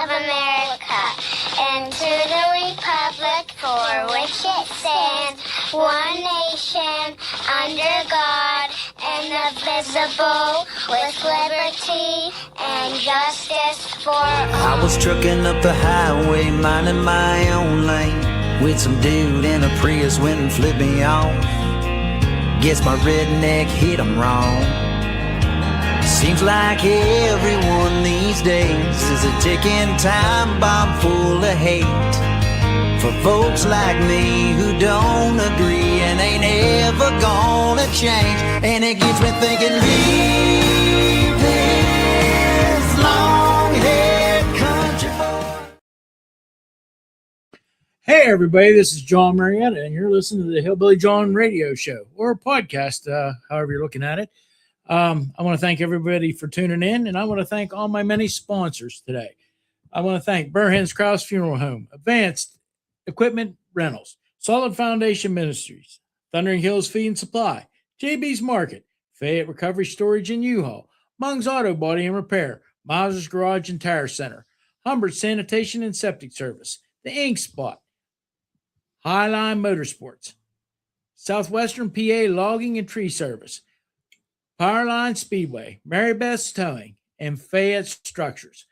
of America, and to the republic for which it stands, one nation, under God, indivisible, with liberty and justice for all. I was trucking up the highway, minding my own lane, with some dude in a Prius went and flipped me off. Guess my redneck hit him wrong. Seems like everyone these days is a ticking time bomb full of hate for folks like me who don't agree and ain't ever gonna change. And it gets me thinking, leave this long-haired country boy. Hey everybody, this is Jon Marietta, and you're listening to the Hillbilly Jon radio show, or podcast, however you're looking at it. I want to thank everybody for tuning in, and I want to thank all my many sponsors today. I want to thank Burhans Krause Funeral Home, Advanced Equipment Rentals, Solid Foundation Ministries, Thundering Hills Feed and Supply, JB's Market, Fayette Recovery Storage and U-Haul, Mung's Auto Body and Repair, Miles' Garage and Tire Center, Humbert Sanitation and Septic Service, The Ink Spot, Highline Motorsports, Southwestern PA Logging and Tree Service, Powerline Speedway, Mary Beth's Towing, and Fayette Structures.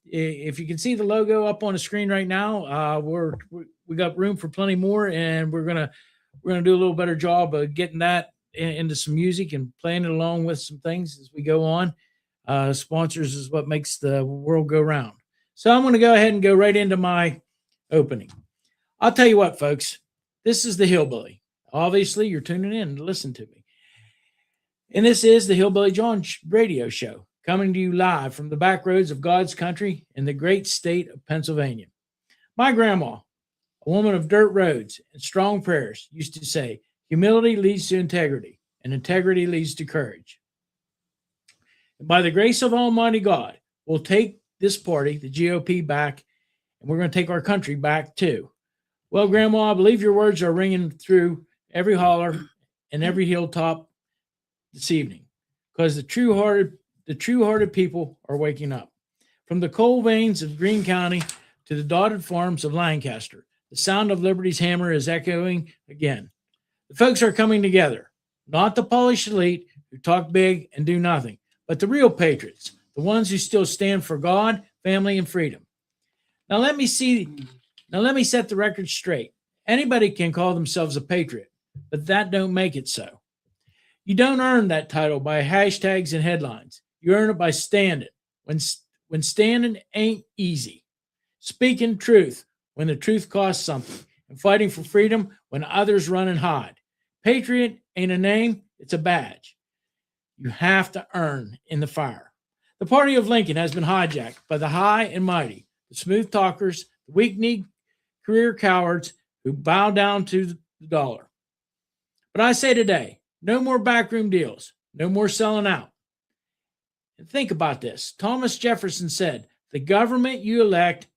If you can see the logo up on the screen right now, we got room for plenty more, and we're gonna do a little better job of getting that into some music and playing it along with some things as we go on. Sponsors is what makes the world go round. So I'm going to go ahead and go right into my opening. I'll tell you what, folks, this is the Hillbilly. Obviously, you're tuning in to listen to me. And this is the Hillbilly Jon radio show, coming to you live from the back roads of God's country in the great state of Pennsylvania. My grandma, a woman of dirt roads and strong prayers, used to say, humility leads to integrity, and integrity leads to courage. And by the grace of Almighty God, we'll take this party, the GOP, back, and we're going to take our country back too. Well, Grandma, I believe your words are ringing through every holler and every hilltop this evening, because the true-hearted people are waking up. From the coal veins of Greene County to the dotted farms of Lancaster, the sound of liberty's hammer is echoing again. The folks are coming together, not the polished elite who talk big and do nothing, but the real patriots, the ones who still stand for God, family, and freedom. Now let me set the record straight. Anybody can call themselves a patriot, but that don't make it so. You don't earn that title by hashtags and headlines. You earn it by standing. When standing ain't easy. Speaking truth when the truth costs something. And fighting for freedom when others run and hide. Patriot ain't a name, it's a badge. You have to earn in the fire. The party of Lincoln has been hijacked by the high and mighty, the smooth talkers, the weak-kneed career cowards who bow down to the dollar. But I say today, no more backroom deals. No more selling out. And think about this. Thomas Jefferson said, the government you elect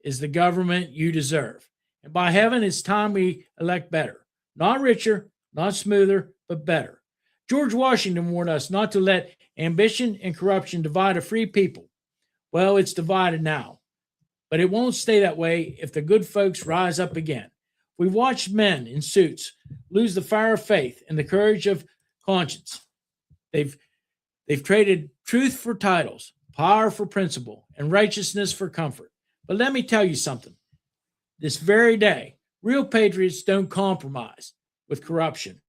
is the government you deserve. And by heaven, it's time we elect better. Not richer, not smoother, but better. George Washington warned us not to let ambition and corruption divide a free people. Well, it's divided now. But it won't stay that way if the good folks rise up again. We've watched men in suits lose the fire of faith and the courage of conscience. They've traded truth for titles, power for principle, and righteousness for comfort. But let me tell you something. This very day, real patriots don't compromise with corruption.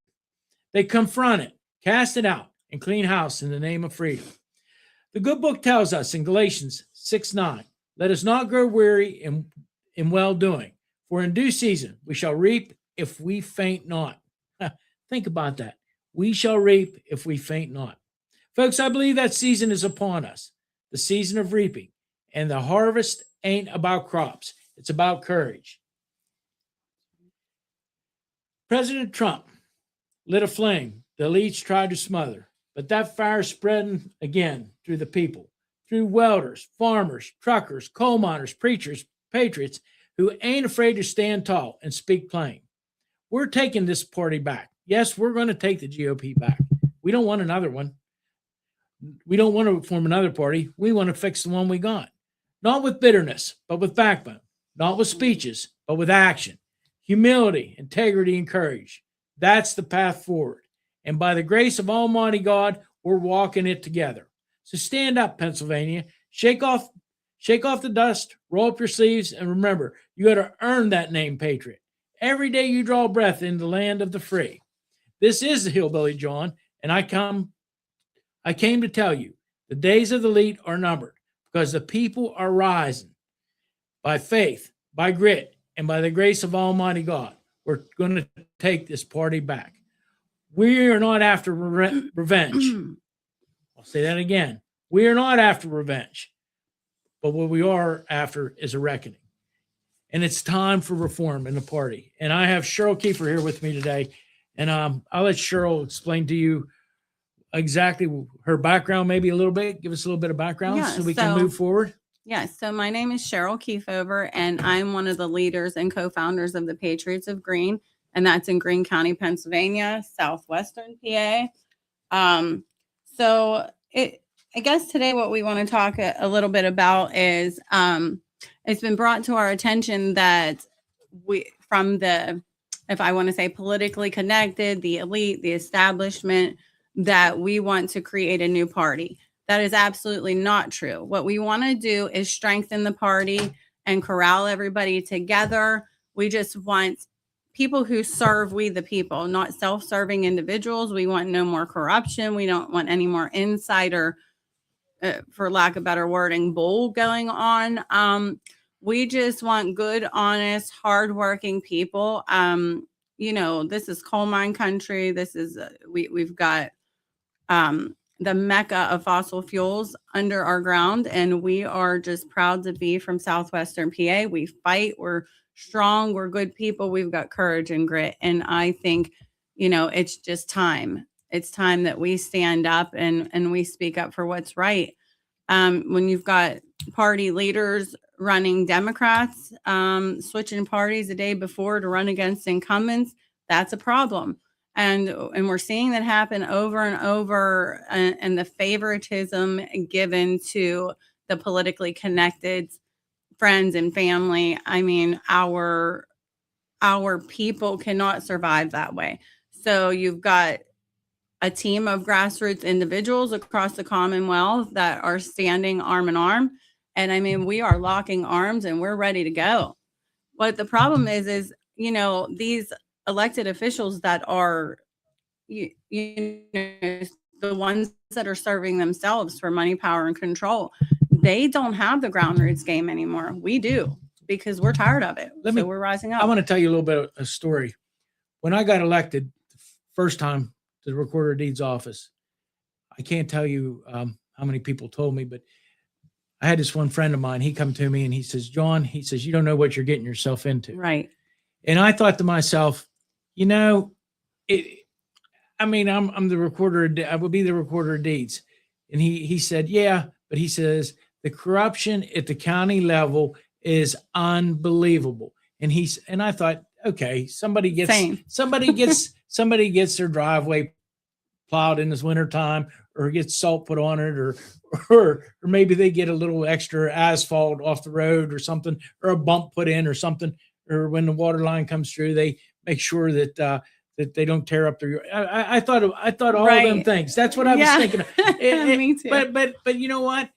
They confront it, cast it out, and clean house in the name of freedom. The good book tells us in Galatians 6:9, let us not grow weary in well-doing. For in due season we shall reap if we faint not. Think about that. We shall reap if we faint not. Folks, I believe that season is upon us, the season of reaping. And the harvest ain't about crops. It's about courage. President Trump lit a flame the elites tried to smother, but that fire spreading again through the people, through welders, farmers, truckers, coal miners, preachers, patriots, who ain't afraid to stand tall and speak plain. We're taking this party back. Yes, we're going to take the GOP back. We don't want another one. We don't want to form another party. We want to fix the one we got. not with bitterness, but with backbone, not with speeches, but with action, humility, integrity, and courage. That's the path forward. And by the grace of Almighty God, we're walking it together. So stand up, Pennsylvania. Shake off the dust, roll up your sleeves, and remember, you got to earn that name, Patriot. Every day you draw breath in the land of the free. This is the Hillbilly Jon, and I came to tell you, the days of the elite are numbered because the people are rising by faith, by grit, and by the grace of Almighty God. We're going to take this party back. We are not after revenge. I'll say that again. We are not after revenge, but what we are after is a reckoning. And it's time for reform in the party. And I have Cheryl Kefover here with me today. And I'll let Cheryl explain to you exactly her background, maybe a little bit. Give us a little bit of background so we can move forward. Yes. So my name is Cheryl Kefover, and I'm one of the leaders and co-founders of the Patriots of Green, and that's in Greene County, Pennsylvania, southwestern PA. I guess today what we want to talk a little bit about is it's been brought to our attention that if I want to say politically connected, the elite, the establishment, that we want to create a new party. That is absolutely not true. What we want to do is strengthen the party and corral everybody together. We just want people who serve we the people, not self-serving individuals. We want no more corruption. We don't want any more insider, for lack of better wording, bull going on. We just want good, honest, hardworking people. This is coal mine country. This is we've got the mecca of fossil fuels under our ground, and we are just proud to be from southwestern PA. We fight. We're strong. We're good people. We've got courage and grit, and I think it's just time. It's time that we stand up and we speak up for what's right. When you've got party leaders running Democrats, switching parties a day before to run against incumbents, that's a problem. And we're seeing that happen over and over, and the favoritism given to the politically connected friends and family. I mean, our people cannot survive that way. So you've got a team of grassroots individuals across the Commonwealth that are standing arm in arm. And I mean, we are locking arms and we're ready to go. What the problem is, these elected officials that are, the ones that are serving themselves for money, power, and control, they don't have the ground roots game anymore. We do, because we're tired of it. So we're rising up. I want to tell you a little bit of a story. When I got elected the first time to the Recorder of Deeds office, I can't tell you how many people told me, but I had this one friend of mine. He come to me and he says, "Jon," he says, "you don't know what you're getting yourself into." Right. And I thought to myself, I'm the recorder. I would be the Recorder of Deeds. And he said, "Yeah," but he says, "the corruption at the county level is unbelievable." And I thought, okay, somebody gets their driveway plowed in this wintertime, or gets salt put on it, or maybe they get a little extra asphalt off the road or something, or a bump put in or something, or when the water line comes through, they make sure that they don't tear up their. I thought all of them things. That's what I was thinking. Me too. But you know what?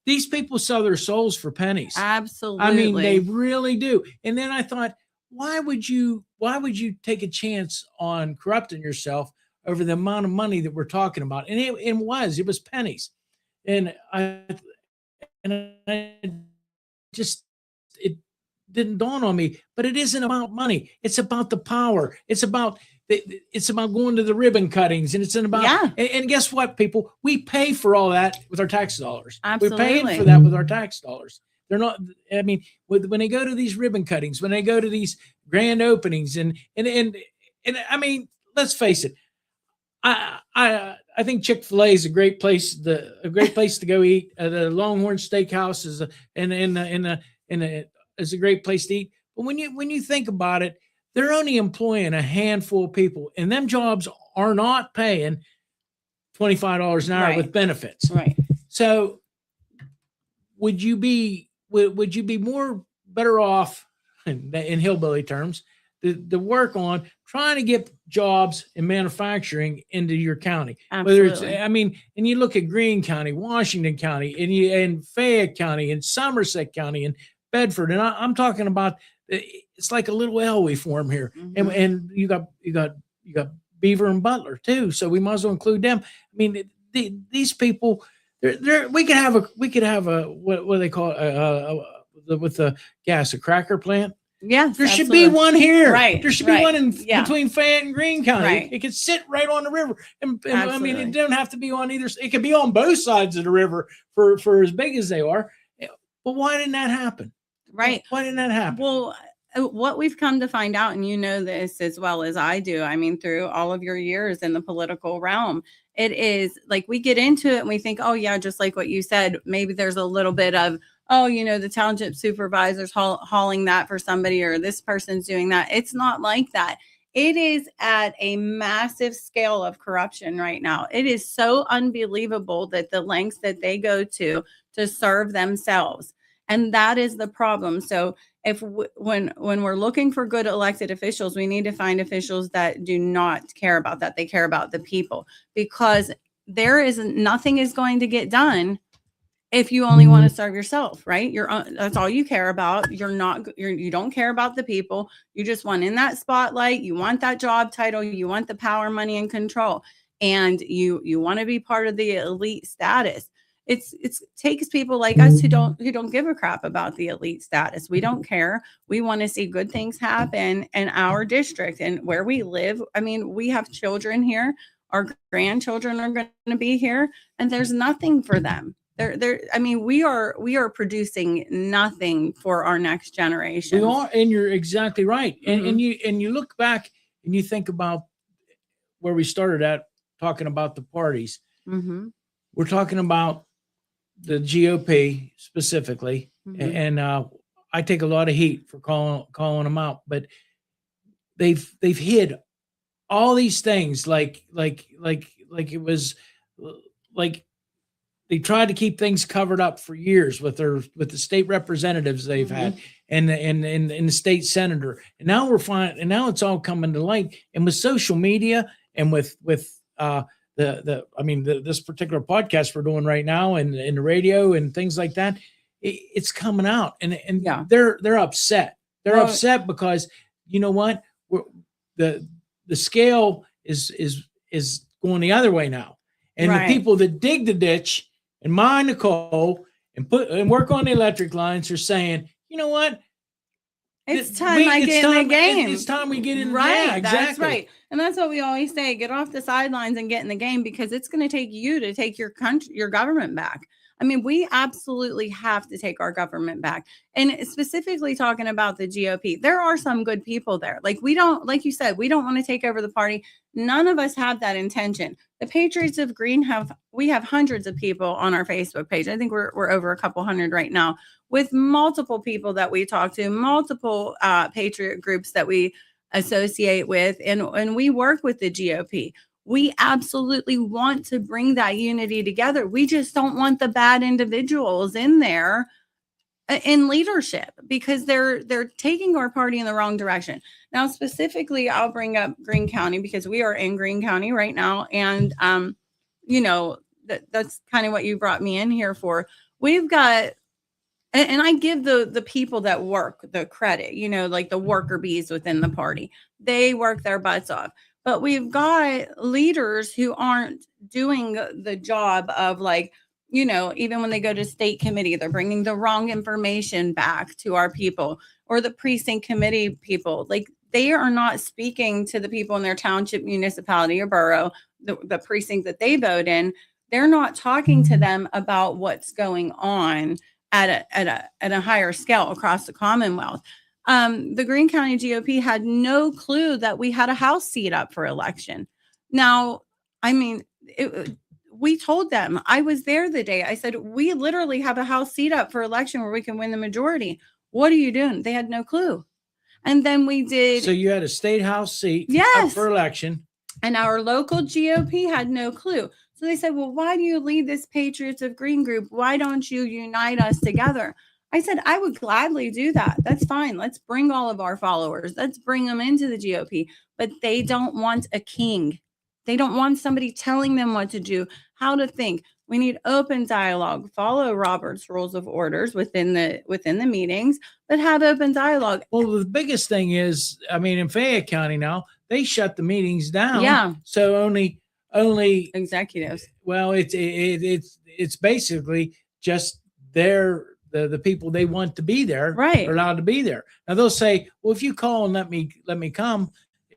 These people sell their souls for pennies. Absolutely. I mean, they really do. And then I thought, why would you take a chance on corrupting yourself over the amount of money that we're talking about? And it was pennies. And it didn't dawn on me, but it isn't about money. It's about the power. It's about going to the ribbon cuttings, and it's about, and guess what, people, we pay for all that with our tax dollars. Absolutely. We're paying for that with our tax dollars. They're not, I mean, when they go to these ribbon cuttings, when they go to these grand openings, and I mean, let's face it, I think Chick-fil-A is a great place to go eat. The Longhorn Steakhouse is is a great place to eat. But when you think about it, they're only employing a handful of people, and them jobs are not paying $25 an hour with benefits. Right. So would you be more better off in hillbilly terms to work on trying to get jobs in manufacturing into your county? Absolutely. Whether it's, I mean, and you look at Greene County, Washington County, and Fayette County, and Somerset County, and Bedford, and I'm talking about, it's like a little L we form here, and you got Beaver and Butler too, so we might as well include them. I mean, these people, we could have a what do they call it, with the gas, a cracker plant. Yes, there should be one here. Right. There should be one in between Fayette and Greene County. Right. It could sit right on the river. And I mean, it doesn't have to be on either. It could be on both sides of the river for as big as they are. But why didn't that happen? Right. Why didn't that happen? Well, what we've come to find out, and you know this as well as I do, I mean, through all of your years in the political realm, it is like we get into it and we think, oh, yeah, just like what you said, maybe there's a little bit of, oh, you know, the township supervisor's hauling that for somebody, or this person's doing that. It's not like that. It is at a massive scale of corruption right now. It is so unbelievable that the lengths that they go to serve themselves. And that is the problem. So if when we're looking for good elected officials, we need to find officials that do not care about that. They care about the people, because nothing is going to get done if you only want to serve yourself, right? That's all you care about. You don't care about the people. You just want in that spotlight. You want that job title. You want the power, money, and control. And you want to be part of the elite status. It takes people like us who don't give a crap about the elite status. We don't care. We want to see good things happen in our district and where we live. I mean, we have children here. Our grandchildren are going to be here, and there's nothing for them. I mean, we are producing nothing for our next generation. We are, and you're exactly right. And you look back and you think about where we started at, talking about the parties. We're talking about the GOP specifically, and I take a lot of heat for calling them out, but they've hid all these things like it was like they tried to keep things covered up for years with the state representatives they've had and the state senator, and now now it's all coming to light, and with social media and with this particular podcast we're doing right now and the radio and things like that, it's coming out, and they're upset. They're upset because you know what, the scale is going the other way now, and the people that dig the ditch and mine the coal and work on the electric lines are saying, you know what, it's time I get in the game. It's time we get in. Right. Yeah, exactly. That's right. And that's what we always say, get off the sidelines and get in the game, because it's going to take you to take your country, your government back. I mean, we absolutely have to take our government back. And specifically talking about the GOP, there are some good people there. Like like you said, we don't want to take over the party. None of us have that intention. The Patriots of Green have hundreds of people on our Facebook page. I think we're over a couple hundred right now, with multiple people that we talk to, multiple Patriot groups that we associate with, and we work with the GOP. We absolutely want to bring that unity together. We just don't want the bad individuals in there in leadership, because they're taking our party in the wrong direction. Now, specifically, I'll bring up Greene County, because we are in Greene County right now, and that's kind of what you brought me in here for. We've got, and I give the people that work the credit, like the worker bees within the party. They work their butts off. But we've got leaders who aren't doing the job of, like, even when they go to state committee, they're bringing the wrong information back to our people, or the precinct committee people. Like, they are not speaking to the people in their township, municipality, or borough, the precinct that they vote in. They're not talking to them about what's going on at a higher scale across the Commonwealth. The Greene County GOP had no clue that we had a House seat up for election. Now, I mean, we told them, I was there the day. I said, we literally have a House seat up for election where we can win the majority. What are you doing? They had no clue. And then we did. So you had a state House seat up for election. And our local GOP had no clue. So they said, well, why do you lead this Patriots of Green group? Why don't you unite us together? I said, I would gladly do that. That's fine. Let's bring all of our followers. Let's bring them into the GOP. But they don't want a king. They don't want somebody telling them what to do, how to think. We need open dialogue, follow Robert's rules of orders within the meetings, but have open dialogue. Well, the biggest thing is, I mean, in Fayette County now, they shut the meetings down. Yeah. So only Executives. Well, it's basically just the people they want to be there, Right, are allowed to be there. Now they'll say, well, if you call and let me come.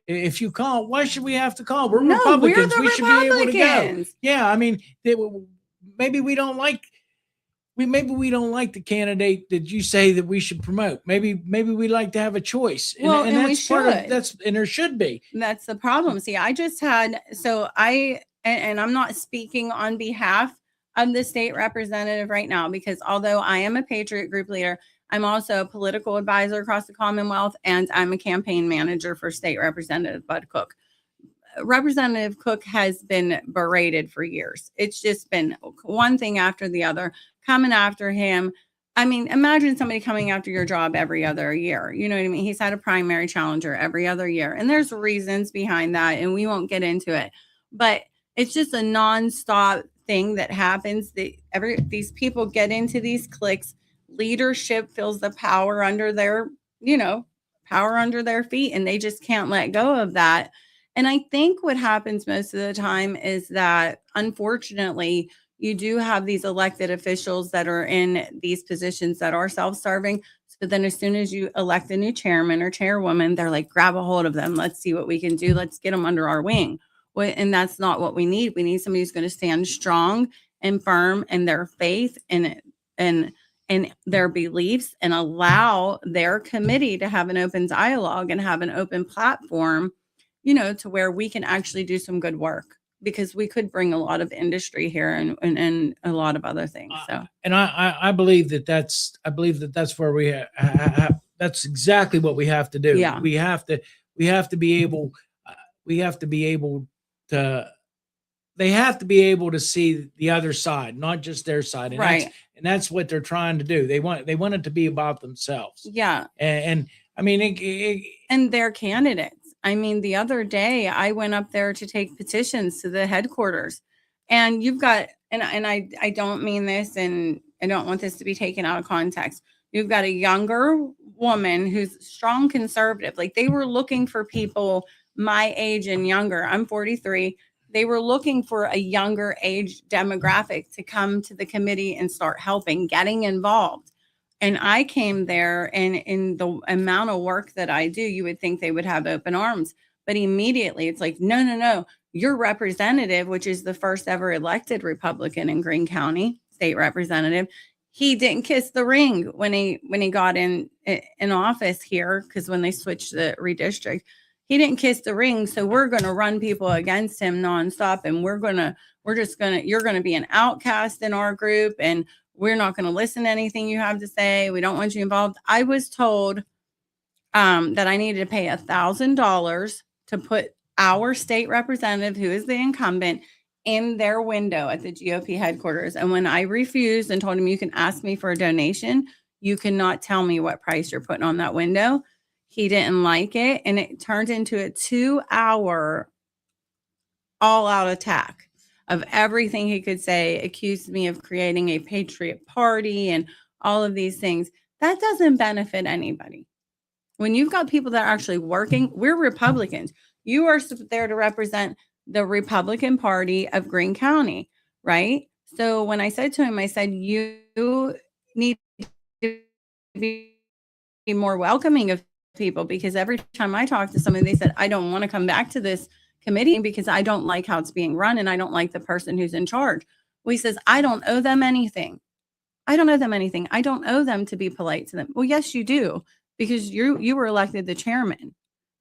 If you call, why should we have to call? We're Republicans. We're the should be able to go. Republicans. Yeah, I mean, maybe we don't like the candidate that you say that we should promote. Maybe we like to have a choice. Well, and that's we part should. of that's and there should be. That's the problem. See, I just had and I'm not speaking on behalf of the state representative right now, because although I am a Patriot group leader, I'm also a political advisor across the Commonwealth, and I'm a campaign manager for State Representative Bud Cook. Representative Cook has been berated for years. It's just been one thing after the other, coming after him. I mean, imagine somebody coming after your job every other year. You know what I mean? He's had a primary challenger every other year, and there's reasons behind that, and we won't get into it. But it's just a nonstop thing that happens. These people get into these cliques. Leadership feels the power under their feet, and they just can't let go of that. And I think what happens most of the time is that, unfortunately, you do have these elected officials that are in these positions that are self-serving. So then as soon as you elect a new chairman or chairwoman, they're like, grab a hold of them. Let's see what we can do. Let's get them under our wing. And that's not what we need. We need somebody who's going to stand strong and firm in their faith and their beliefs, and allow their committee to have an open dialogue and have an open platform, to where we can actually do some good work, because we could bring a lot of industry here and a lot of other things. So, and I believe that's where we that's exactly what we have to do. Yeah. We have to be able to. They have to be able to see the other side, not just their side. And right. That's what they're trying to do. They want it to be about themselves. Yeah. And I mean, and their candidates. I mean, the other day I went up there to take petitions to the headquarters, and you've got, and I don't mean this, and I don't want this to be taken out of context. You've got a younger woman who's strong conservative. Like, they were looking for people my age and younger. I'm 43. They were looking for a younger age demographic to come to the committee and start helping, getting involved. And I came there, and in the amount of work that I do, you would think they would have open arms. But immediately it's like, no, your representative, which is the first ever elected Republican in Greene County, state representative, he didn't kiss the ring when he got in office here, because when they switched the redistrict, he didn't kiss the ring. So we're going to run people against him nonstop, and you're going to be an outcast in our group, and we're not going to listen to anything you have to say. We don't want you involved. I was told that I needed to pay $1,000 to put our state representative, who is the incumbent, in their window at the GOP headquarters. And when I refused and told him, you can ask me for a donation, you cannot tell me what price you're putting on that window, he didn't like it. And it turned into a 2-hour all-out attack of everything he could say, accused me of creating a patriot party and all of these things. That doesn't benefit anybody. When you've got people that are actually working, we're Republicans. You are there to represent the Republican Party of Greene County, right? So when I said to him, I said, you need to be more welcoming of people, because every time I talk to somebody, they said, I don't want to come back to this committee because I don't like how it's being run, and I don't like the person who's in charge. Well, he says, I don't owe them anything. I don't owe them anything. I don't owe them to be polite to them. Well, yes, you do, because you were elected the chairman.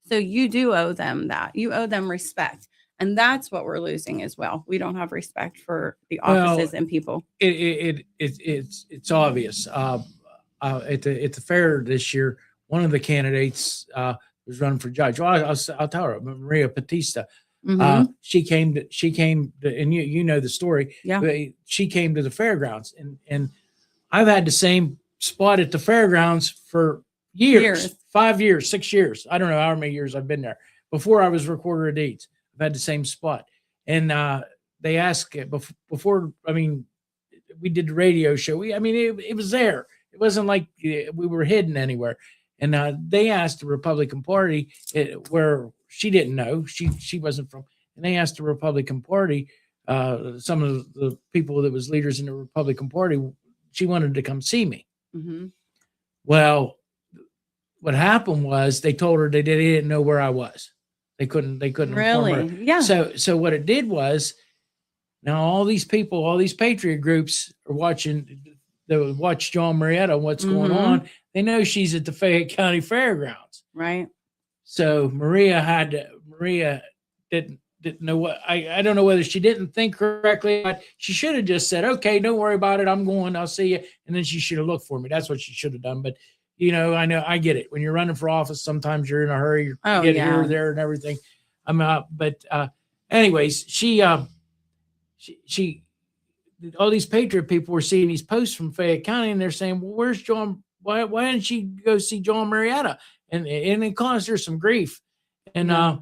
So you do owe them that. You owe them respect. And that's what we're losing as well. We don't have respect for the offices and people. It's obvious. At the fair this year, one of the candidates was running for judge. Well, I'll tell her, Maria Batista. She came to, and you know the story. Yeah. She came to the fairgrounds, and I've had the same spot at the fairgrounds for years. 5 years, 6 years. I don't know how many years I've been there. Before I was recorder of deeds, I've had the same spot. And they asked before, I mean, we did the radio show. It was there. It wasn't like we were hidden anywhere. And they asked the Republican Party, where she didn't know, she wasn't from, and they asked the Republican Party, some of the people that was leaders in the Republican Party, she wanted to come see me. Well, what happened was they told her they didn't know where I was. They couldn't Really? inform her. Yeah. So what it did was, now all these people, all these patriot groups are watching. They would watch Jon Marietta, what's going on. They know she's at the Fayette County Fairgrounds. Right. So Maria didn't know what, I don't know whether she didn't think correctly, but she should have just said, okay, don't worry about it. I'm going, I'll see you. And then she should have looked for me. That's what she should have done. But I get it. When you're running for office, sometimes you're in a hurry. You get here, there, and everything. Anyways, she, all these patriot people were seeing these posts from Fayette County, and they're saying, well, where's Jon? Why didn't she go see Jon Marietta? And it caused her some grief. And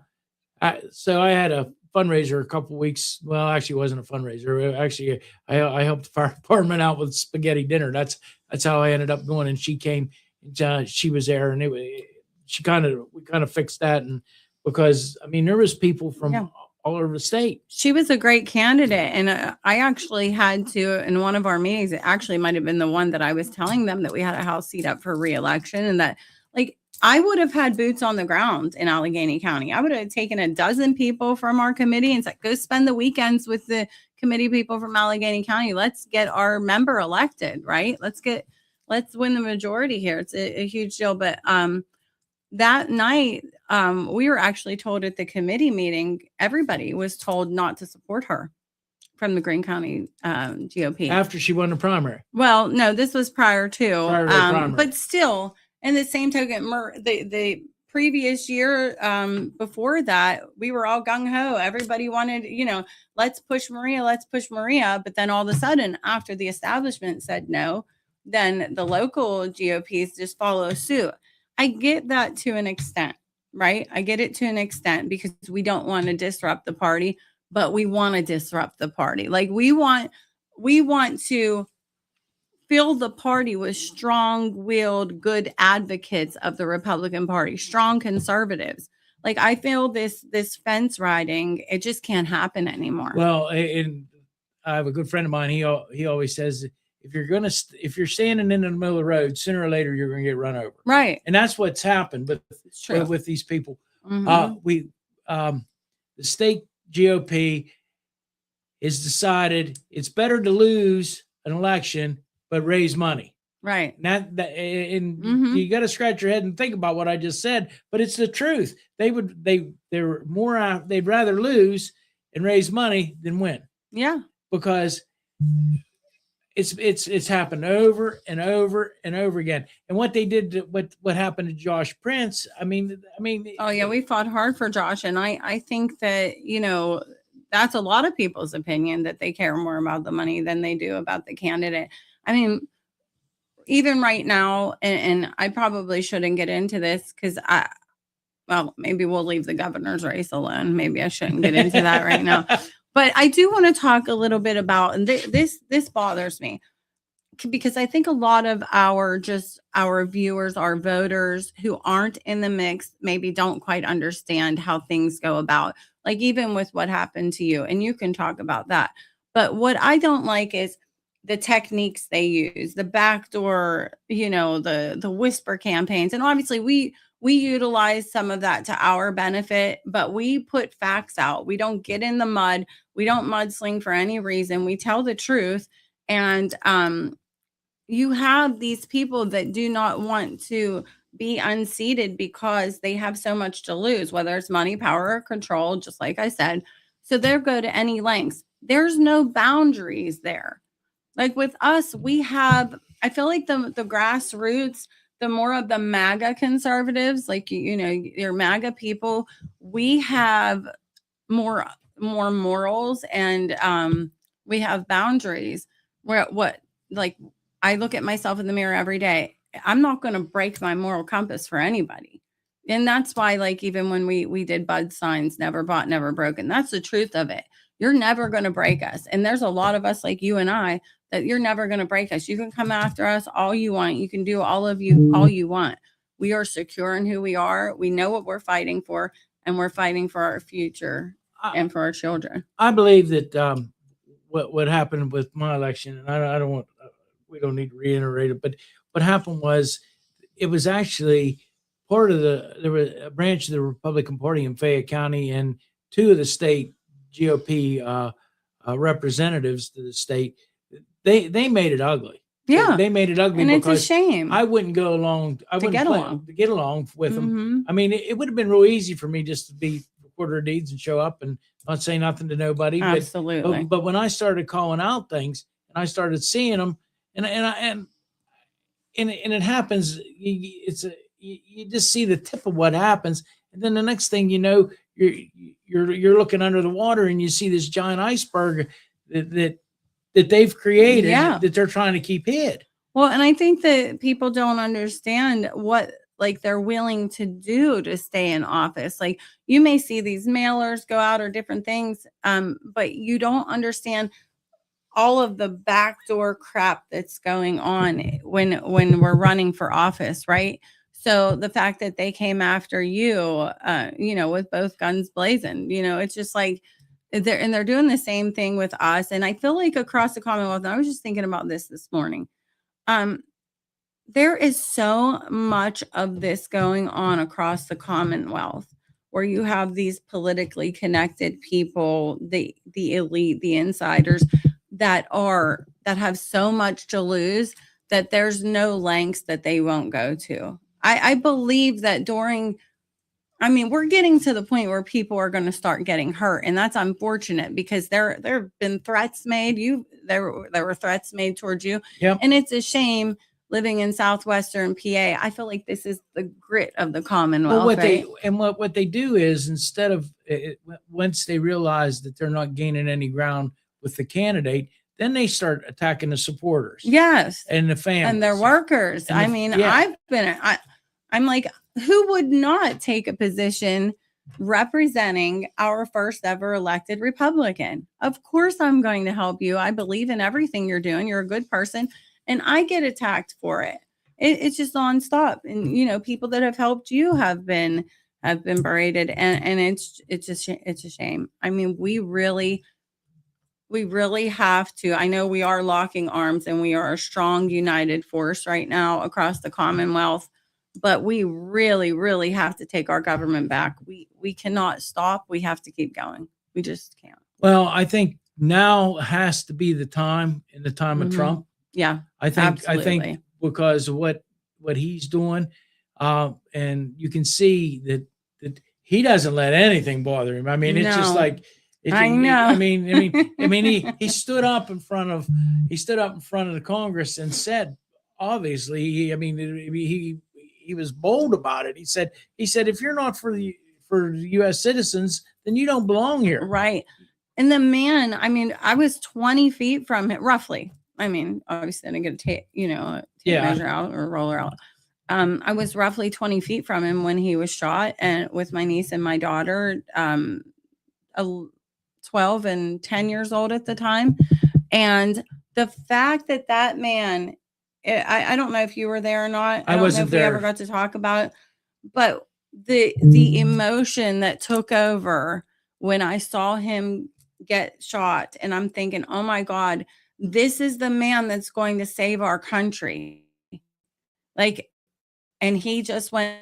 so I had a fundraiser a couple of weeks. Well, actually, it wasn't a fundraiser. Actually, I helped the fire department out with spaghetti dinner. That's how I ended up going. And she came. She was there, and we kind of fixed that. And because there was people from all over the state. She was a great candidate, and I actually had to, in one of our meetings, it actually might have been the one that I was telling them that we had a House seat up for re-election, and that I would have had boots on the ground in Allegheny County. I would have taken a dozen people from our committee and said, go spend the weekends with the committee people from Allegheny County. Let's get our member elected, right? Let's win the majority here. It's a huge deal. But that night, we were actually told at the committee meeting, everybody was told not to support her from the Greene County GOP. After she won the primary. Well, no, this was prior to the primary. But still, in the same token, the previous year before that, we were all gung-ho. Everybody wanted, let's push Maria. But then all of a sudden, after the establishment said no, then the local GOPs just follow suit. I get that to an extent, right? I get it to an extent because we don't want to disrupt the party, but we want to disrupt the party. We want to fill the party with strong-willed, good advocates of the Republican Party, strong conservatives. I feel this fence riding, it just can't happen anymore. Well, and I have a good friend of mine. He always says, if you're standing in the middle of the road, sooner or later you're going to get run over. Right. And that's what's happened with these people. The state GOP has decided it's better to lose an election but raise money. Right. You got to scratch your head and think about what I just said, but it's the truth. They'd rather lose and raise money than win. Yeah. Because it's happened over and over and over again. And what they did, what happened to Josh Prince, oh yeah, we fought hard for Josh, and I think that that's a lot of people's opinion, that they care more about the money than they do about the candidate. Even right now, and I probably shouldn't get into this because maybe we'll leave the governor's race alone. Maybe I shouldn't get into that right now. But I do want to talk a little bit about, and this bothers me, because I think a lot of our viewers, our voters who aren't in the mix, maybe don't quite understand how things go about, even with what happened to you, and you can talk about that. But what I don't like is the techniques they use, the backdoor, the whisper campaigns. And obviously we utilize some of that to our benefit, but we put facts out. We don't get in the mud. We don't mudsling for any reason. We tell the truth. And you have these people that do not want to be unseated because they have so much to lose, whether it's money, power, or control, just like I said. So they'll go to any lengths. There's no boundaries there. With us, we have, I feel like the grassroots, the more of the MAGA conservatives, your MAGA people, we have more morals, and we have boundaries. Where like I look at myself in the mirror every day. I'm not going to break my moral compass for anybody. And that's why, like, even when we did Bud signs, never bought, never broken, that's the truth of it. You're never going to break us. And there's a lot of us like you and I that you're never going to break us. You can come after us all you want. You can do all you want. We are secure in who we are. We know what we're fighting for, and we're fighting for our future and for our children. I believe that what happened with my election, and I don't want, we don't need to reiterate it, but what happened was it was actually part of there was a branch of the Republican Party in Fayette County, and two of the state GOP representatives to the state, they made it ugly. Yeah, they made it ugly, and it's a because shame. I wouldn't go along. I wouldn't to get along with them. Mm-hmm. I mean, it would have been real easy for me just to be recorder of deeds and show up and not say nothing to nobody. Absolutely. But when I started calling out things and I started seeing them, and it happens, you just see the tip of what happens, and then the next thing you know, you're looking under the water and you see this giant iceberg that they've created, that they're trying to keep hid. Well, and I think that people don't understand what like they're willing to do to stay in office. Like, you may see these mailers go out or different things, but you don't understand all of the backdoor crap that's going on when we're running for office, right? So the fact that they came after you, with both guns blazing, it's just like they're doing the same thing with us. And I feel like across the Commonwealth, and I was just thinking about this morning. There is so much of this going on across the Commonwealth, where you have these politically connected people, the elite, the insiders that have so much to lose that there's no lengths that they won't go to. I believe that we're getting to the point where people are going to start getting hurt, and that's unfortunate because there have been threats made. There were threats made towards you, and it's a shame. Living in southwestern PA, I feel like this is the grit of the Commonwealth. Well, what they do is, instead of once they realize that they're not gaining any ground with the candidate, then they start attacking the supporters. Yes, and the families and their workers. I'm like, who would not take a position representing our first ever elected Republican? Of course, I'm going to help you. I believe in everything you're doing. You're a good person. And I get attacked for it. It's just nonstop. And, people that have helped you have been berated. And it's a shame. I mean, we really have to. I know we are locking arms and we are a strong, united force right now across the Commonwealth. But we really, really have to take our government back. We cannot stop. We have to keep going. We just can't. Well, I think now has to be the time, in the time of Trump. Yeah, I think because of what he's doing, and you can see that he doesn't let anything bother him. I mean, it's just like I know. He stood up in front of the Congress and said, obviously, he was bold about it. He said, if you're not for U.S. citizens, then you don't belong here. Right. And the man, I was 20 feet from him, roughly. Obviously I didn't get a measure out or roller out. I was roughly 20 feet from him when he was shot, and with my niece and my daughter, 12 and 10 years old at the time. And the fact that man, I don't know if you were there or not. I don't know if we ever got to talk about it, but the emotion that took over when I saw him get shot, and I'm thinking, oh my God, this is the man that's going to save our country. And he just went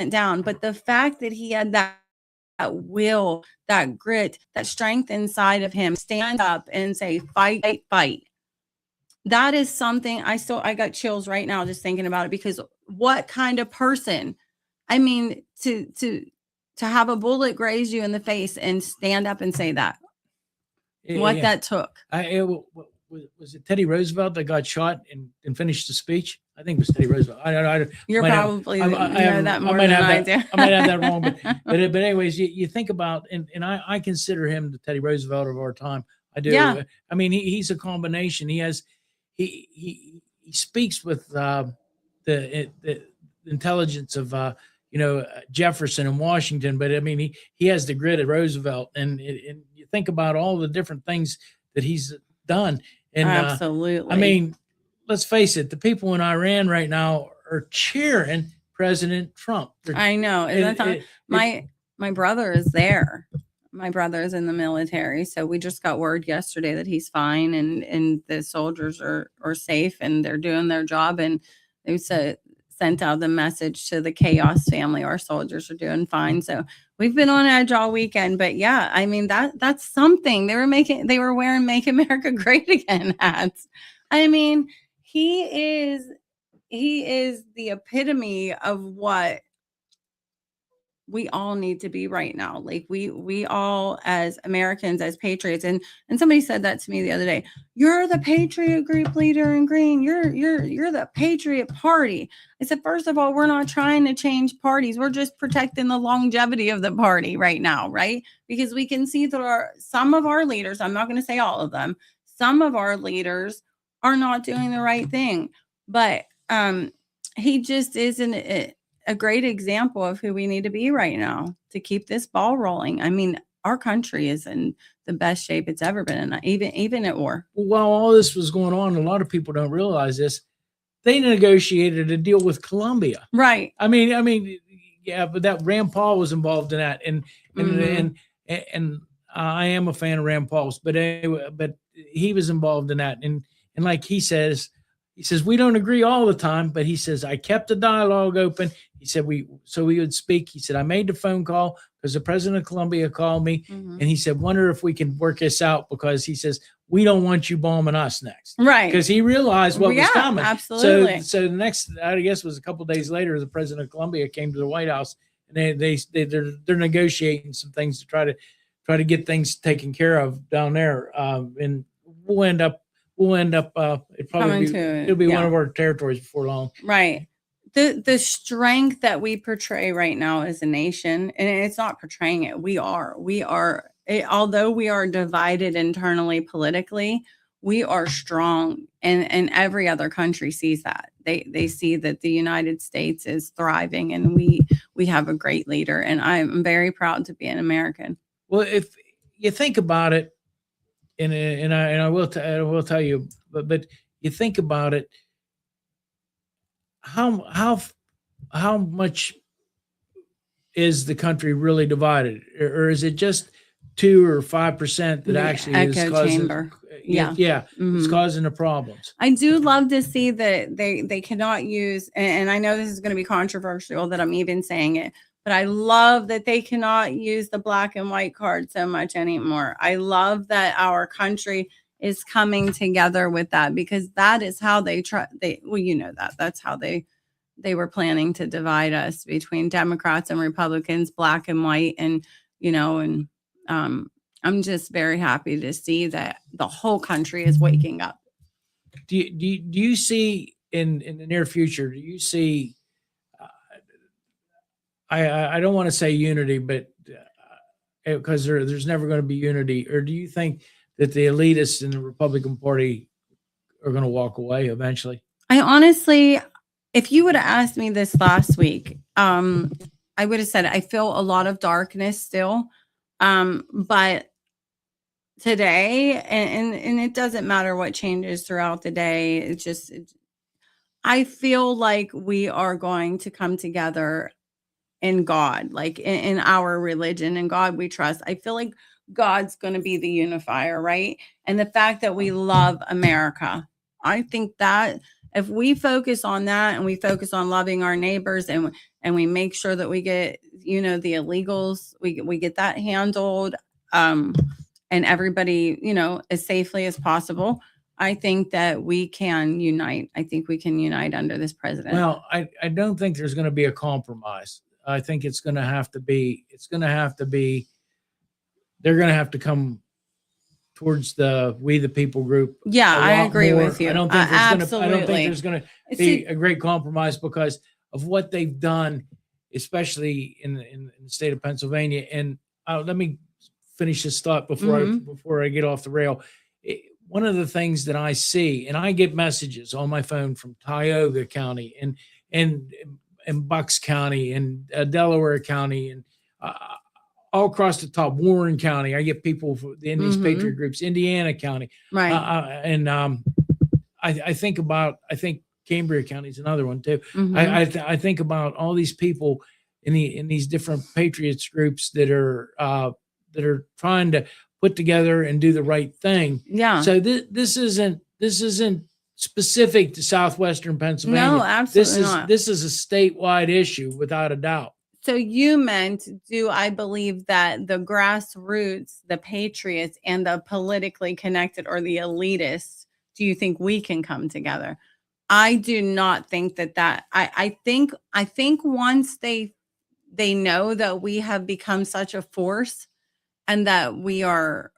down. But the fact that he had that will, that grit, that strength inside of him, stand up and say, fight, fight. That is something I got chills right now just thinking about it, because what kind of person, to have a bullet graze you in the face and stand up and say that. That took. was it Teddy Roosevelt that got shot and finished the speech? I think it was Teddy Roosevelt. You're might have- probably I know have- that I more might than have I that- do. I might have that wrong, but anyways, you think about, and I consider him the Teddy Roosevelt of our time. I do. Yeah. I mean, he's a combination. He speaks with the intelligence of Jefferson and Washington, but I mean he has the grit of Roosevelt, and you think about all the different things that he's done, and Absolutely. I mean, let's face it, the people in Iran right now are cheering President Trump. I know. My brother is there. My brother is in the military, so we just got word yesterday that he's fine, and the soldiers are safe and they're doing their job. And they sent out the message to the Chaos family. Our soldiers are doing fine. So we've been on edge all weekend. But yeah, I mean that's something. They were wearing "Make America Great Again" hats. I mean, he is the epitome of what we all need to be right now. Like we all, as Americans, as patriots, and somebody said that to me the other day. You're the Patriot group leader in Green. You're the Patriot Party. I said, first of all, we're not trying to change parties. We're just protecting the longevity of the party right now, right? Because we can see that some of our leaders, I'm not going to say all of them, some of our leaders are not doing the right thing. But he just isn't a great example of who we need to be right now to keep this ball rolling. I mean, our country is in the best shape it's ever been in, even at war. While all this was going on, a lot of people don't realize this. They negotiated a deal with Colombia. Right. I mean, yeah, but that Rand Paul was involved in that, and I am a fan of Rand Paul's, but he was involved in that, and like he says, we don't agree all the time, but he says, I kept the dialogue open. He said, we would speak. He said, I made the phone call because the president of Colombia called me. And he said, wonder if we can work this out, because he says, we don't want you bombing us next. Right. Because he realized what was coming. Absolutely. So the next, I guess, was a couple of days later, the president of Colombia came to the White House, and they're negotiating some things to try to get things taken care of down there. And we'll end up it'll be one of our territories before long. Right. The strength that we portray right now as a nation, and it's not portraying it. We are, although we are divided internally politically, we are strong, and every other country sees that. They see that the United States is thriving, and we have a great leader, and I'm very proud to be an American. Well, if you think about it, and I will tell you, but you think about it, how much is the country really divided, or is it just 2 or 5% that actually is causing? Chamber. It's causing the problems. I do love to see that they cannot use, and I know this is going to be controversial that I'm even saying it, but I love that they cannot use the black and white card so much anymore. I love that our country is coming together with that, because that is how that's how they were planning to divide us between Democrats and Republicans, black and white. And, I'm just very happy to see that the whole country is waking up. Do you see in the near future, do you see, I don't want to say unity, but because there's never going to be unity, or do you think that the elitists in the Republican Party are going to walk away eventually? I honestly, if you would have asked me this last week, I would have said I feel a lot of darkness still. But today, and it doesn't matter what changes throughout the day, I feel like we are going to come together in God, like in our religion, in God we trust. I feel like God's going to be the unifier, right? And the fact that we love America, I think that if we focus on that, and we focus on loving our neighbors, and we make sure that we get, the illegals, we get that handled, and everybody, as safely as possible, I think that we can unite. I think we can unite under this president. Well, I don't think there's going to be a compromise. I think it's going to have to be, they're going to have to come towards the We the People group. Yeah, a I lot agree more. with you. I don't think I don't Absolutely. think there's going to be a great compromise because of what they've done, especially in the state of Pennsylvania. And let me finish this thought before I get off the rail. One of the things that I see, and I get messages on my phone from Tioga County and Bucks County and Delaware County and all across the top, Warren County. I get people in these patriot groups, Indiana County, right? I think Cambria County is another one too. I think about all these people in these different patriots groups that are trying to put together and do the right thing. Yeah. So this isn't specific to Southwestern Pennsylvania. No, absolutely not. This is a statewide issue without a doubt. So you meant, do I believe that the grassroots, the patriots, and the politically connected or the elitists, do you think we can come together? I do not think that. I think once they know that we have become such a force and that we are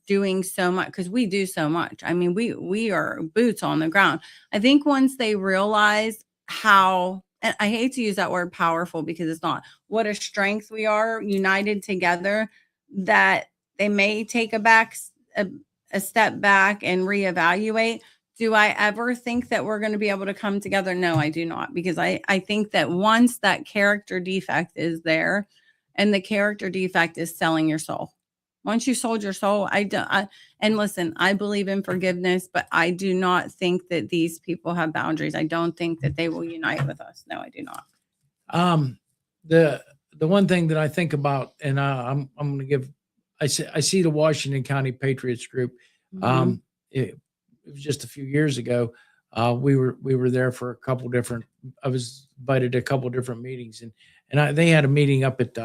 doing so much, because we do so much. I mean, we are boots on the ground. I think once they realize how, and I hate to use that word powerful because it's not, what a strength we are united together, that they may take a step back and reevaluate. Do I ever think that we're going to be able to come together? No, I do not, because I think that once that character defect is there, and the character defect is selling your soul. Once you sold your soul, and listen, I believe in forgiveness, but I do not think that these people have boundaries. I don't think that they will unite with us. No, I do not. The one thing that I think about, and I'm going to give, I see the Washington County Patriots group. It was just a few years ago. We were there for a couple different. I was invited to a couple different meetings, and they had a meeting up at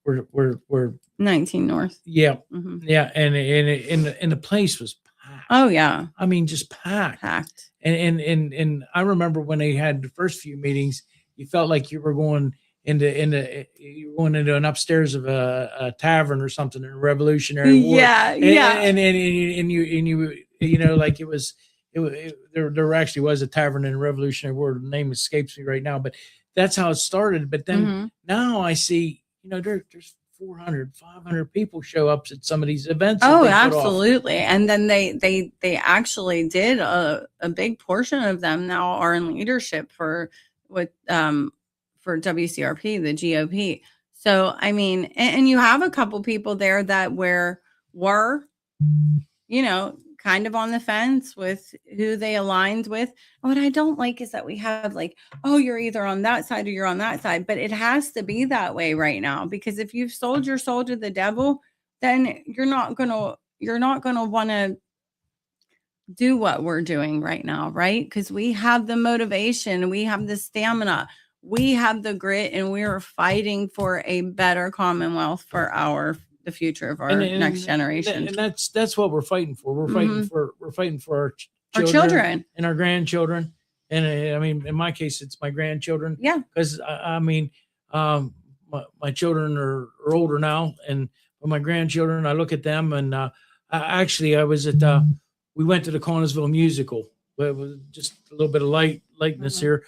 we're 19 North. Yeah. Yeah. And the place was packed. Oh yeah. I mean, just packed. And I remember when they had the first few meetings, you felt like you were going into an upstairs of a tavern or something in a Revolutionary War. Yeah. And you know, like there actually was a tavern in the Revolutionary War. The name escapes me right now, but that's how it started. But then now I see, you know, there's 400, 500 people show up at some of these events. Oh, absolutely. And then they actually did a big portion of them now are in leadership for WCRP, the GOP. So, I mean, and you have a couple people there that were, you know, kind of on the fence with who they aligned with. What I don't like is that we have like, oh, you're either on that side or you're on that side, but it has to be that way right now, because if you've sold your soul to the devil, then you're not going to want to do what we're doing right now, right? Because we have the motivation, we have the stamina, we have the grit, and we are fighting for a better Commonwealth for the future of our next generation. And that's what we're fighting for. We're fighting for our children and our grandchildren. And I mean, in my case, it's my grandchildren. Yeah. Because I mean, my children are older now, and my grandchildren, I look at them, and I was at we went to the Connersville musical. It was just a little bit of lightness here.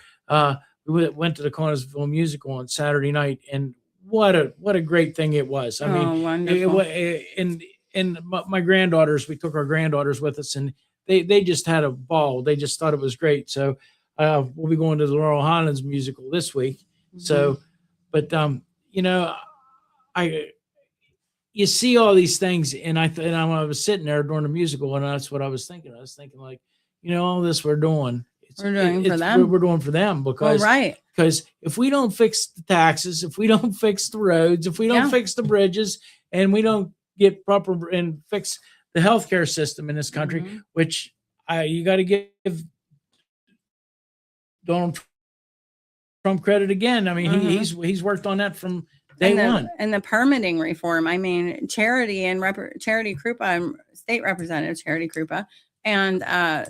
We went to the Connersville musical on Saturday night, and what a great thing it was. I mean, wonderful. And my granddaughters, we took our granddaughters with us, and they just had a ball. They just thought it was great. So we'll be going to the Laurel Highlands musical this week. So, but you know, you see all these things, and I was sitting there during the musical, and that's what I was thinking. I was thinking, like, you know, all this we're doing. We're doing for them. We're doing for them because if we don't fix the taxes, if we don't fix the roads, if we don't fix the bridges, and we don't get proper and fix the healthcare system in this country, which you got to give Donald Trump credit again. I mean, he's worked on that from day one. And the permitting reform. I mean, Charity Krupa, State Representative Charity Krupa, and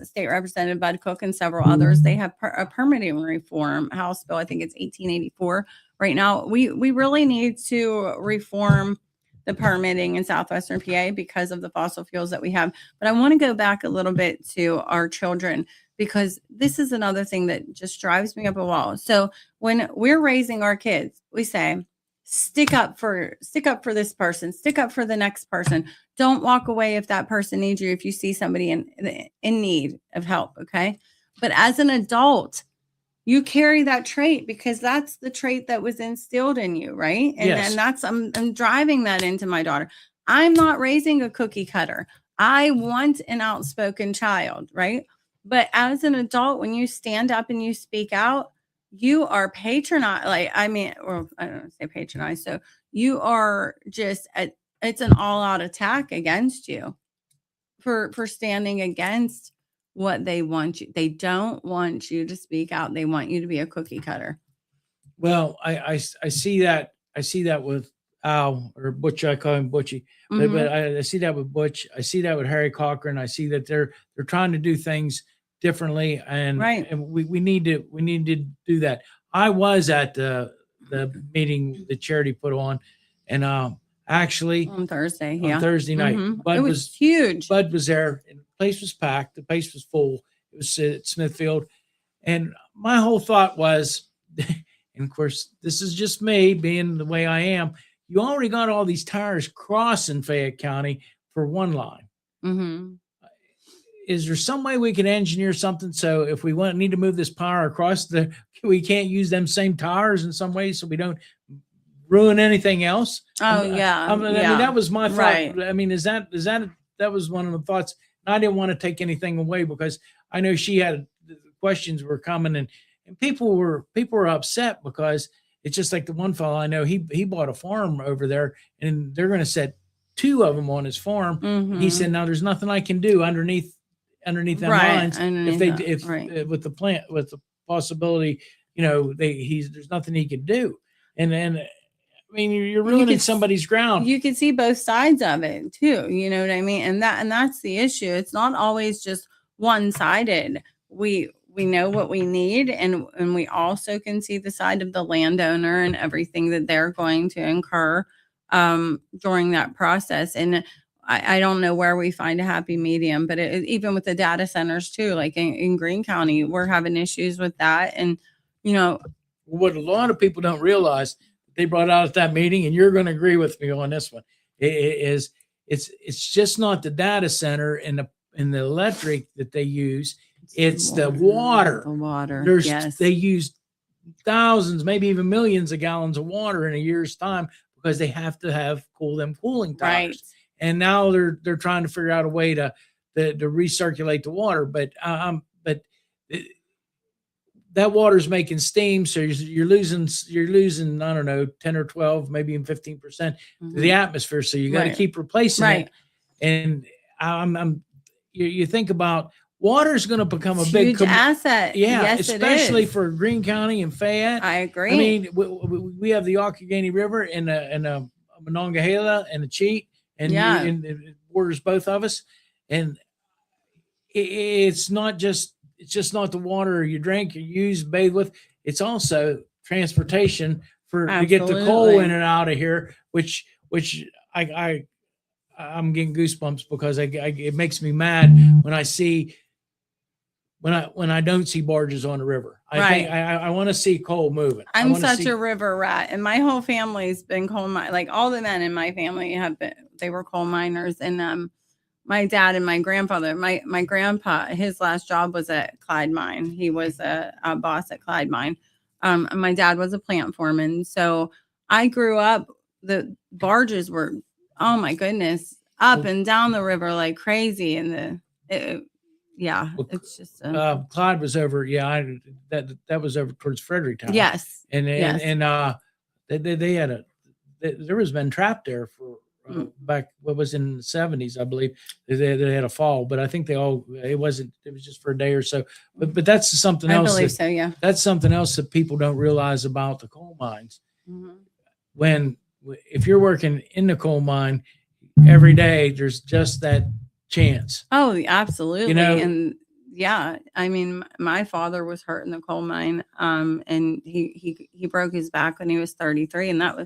State Representative Bud Cook and several others, they have a permitting reform House bill. I think it's 1884 right now. We really need to reform the permitting in southwestern PA because of the fossil fuels that we have. But I want to go back a little bit to our children, because this is another thing that just drives me up a wall. So when we're raising our kids, we say, stick up for this person, stick up for the next person. Don't walk away if that person needs you, if you see somebody in need of help. Okay. But as an adult, you carry that trait because that's the trait that was instilled in you, right? And Yes. then that's I'm driving that into my daughter. I'm not raising a cookie cutter. I want an outspoken child, right? But as an adult, when you stand up and you speak out, you are patronized. Like, I mean, or I don't say patronize. So you are just it's an all-out attack against you for standing against what they want you. They don't want you to speak out. They want you to be a cookie cutter. Well, I see that. I see that with Al, or Butch. I call him Butchie, but I see that with Butch. I see that with Harry Cochran. I see that they're trying to do things differently, and we need to do that. I was at the meeting that Charity put on, and actually on Thursday night, Bud it was huge. Bud was there, and the place was packed. The place was full. It was at Smithfield, and my whole thought was, and of course, this is just me being the way I am. You already got all these tires crossing Fayette County for one line. Is there some way we can engineer something so if we need to move this power across we can't use them same tires in some way so we don't ruin anything else? I mean, that was my thought. Right. I mean, that was one of the thoughts. And I didn't want to take anything away because I know she had the questions were coming, and people were upset because it's just like the one fellow I know, he bought a farm over there, and they're going to set 2 of them on his farm. He said, now there's nothing I can do underneath them lines with the possibility, there's nothing he could do. And I mean, you're ruining somebody's ground. You can see both sides of it too. You know what I mean? And that's the issue. It's not always just one-sided. We know what we need, and we also can see the side of the landowner and everything that they're going to incur during that process. And I don't know where we find a happy medium, but even with the data centers too, like in Greene County, we're having issues with that. And, what a lot of people don't realize they brought out at that meeting, and you're going to agree with me on this one, it's just not the data center and the electric that they use. It's the water. The water. They use thousands, maybe even millions of gallons of water in a year's time because they have to cool them cooling towers. Right. And now they're trying to figure out a way to recirculate the water, but that water's making steam, so you're losing I don't know 10 or 12, maybe even 15% to the atmosphere. So you got to keep replacing it. And you think about water is going to become a big asset. Yeah, yes, especially for Greene County and Fayette. I agree. I mean, we have the Occoquan River and Monongahela and the Cheat. And it borders both of us, and it's just not the water you drink, you use, bathe with. It's also transportation to get the coal in and out of here, which I'm getting goosebumps because it makes me mad when I see when I don't see barges on the river. I want to see coal moving. I'm such a river rat, and my whole family's been coal mine. Like all the men in my family they were coal miners, and my dad and my grandfather, my grandpa, his last job was at Clyde Mine. He was a boss at Clyde Mine. And my dad was a plant foreman. So I grew up, the barges were, oh my goodness, up and down the river like crazy. And it's just Clyde was over. Yeah, that was over towards Fredericktown. Yes, and they had there was been trapped there for back what was in the 70s, I believe. They had a fall, but I think it was just for a day or so. But that's something else. I believe so. Yeah, that's something else that people don't realize about the coal mines. If you're working in the coal mine every day, there's just that chance. Oh, absolutely. And yeah, I mean, my father was hurt in the coal mine, and he broke his back when he was 33, and that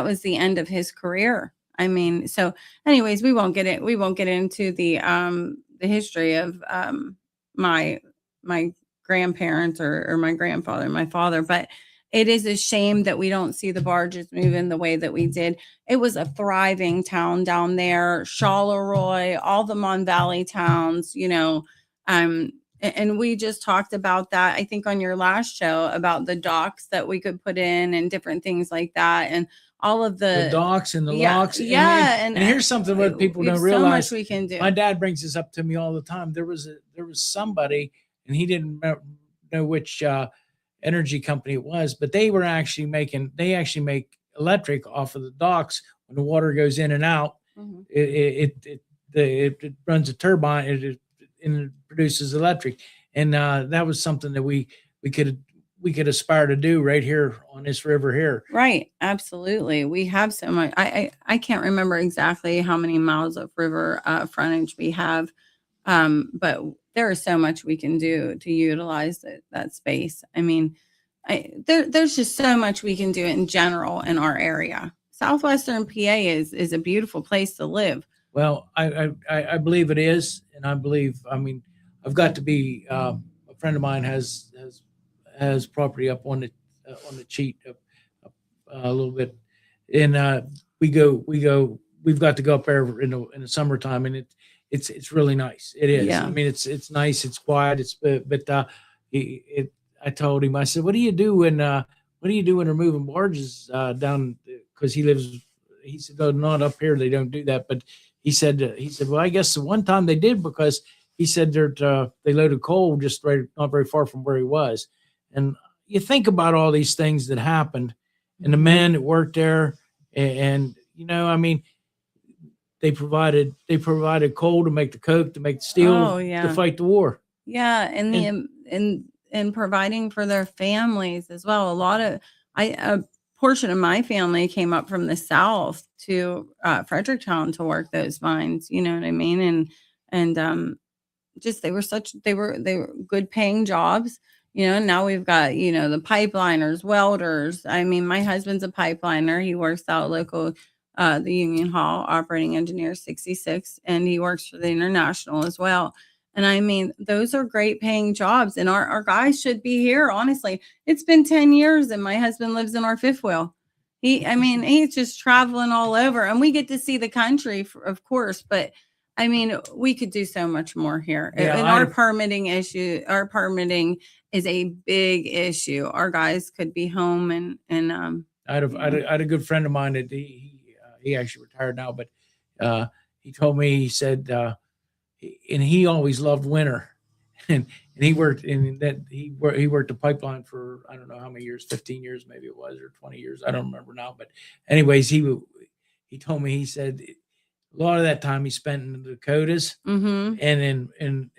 was the end of his career. I mean, so anyways, we won't get into the history of my grandparents or my grandfather and my father, but it is a shame that we don't see the barges moving the way that we did. It was a thriving town down there, Charleroi, all the Mon Valley towns, and we just talked about that, I think, on your last show about the docks that we could put in and different things like that. And all of The docks and the locks. Yeah. And here's something that people don't realize. So much we can do. My dad brings this up to me all the time. There was somebody, and he didn't know which energy company it was, but they actually make electric off of the docks when the water goes in and out. Mm-hmm. It runs a turbine and it produces electric. And that was something that we could aspire to do right here on this river here. Right. Absolutely. We have so much. I can't remember exactly how many miles of river frontage we have. But there is so much we can do to utilize that space. I mean, there's just so much we can do in general in our area. Southwestern PA is a beautiful place to live. Well, I believe it is. And I've got to be, a friend of mine has property up on the cheat a little bit. And we've got to go up there in the summertime, and it's really nice. It is. Yeah. I mean, it's nice. It's quiet. I told him, I said, what do you do when they're moving barges down? Because he said, oh, not up here. They don't do that. But he said, well, I guess the one time they did, because he said they loaded coal just not very far from where he was. And you think about all these things that happened and the men that worked there, and they provided coal to make the coke, to make the steel, to fight the war. Yeah, and providing for their families as well. A portion of my family came up from the South to Fredericktown to work those mines. You know what I mean? And just they were good paying jobs. Now we've got the pipeliners, welders. I mean, my husband's a pipeliner. He works out local. The Union Hall, operating engineer 66, and he works for the International as well. And I mean, those are great paying jobs, and our guys should be here. Honestly, it's been 10 years and my husband lives in our fifth wheel. He's just traveling all over, and we get to see the country, of course, but I mean, we could do so much more here. Yeah, and our permitting is a big issue. Our guys could be home and I had a good friend of mine that he actually retired now, but he told me, he said, and he always loved winter, and he worked the pipeline for, I don't know how many years, 15 years maybe it was, or 20 years, I don't remember now. But anyways, he told me, he said a lot of that time he spent in the Dakotas, mm-hmm. and in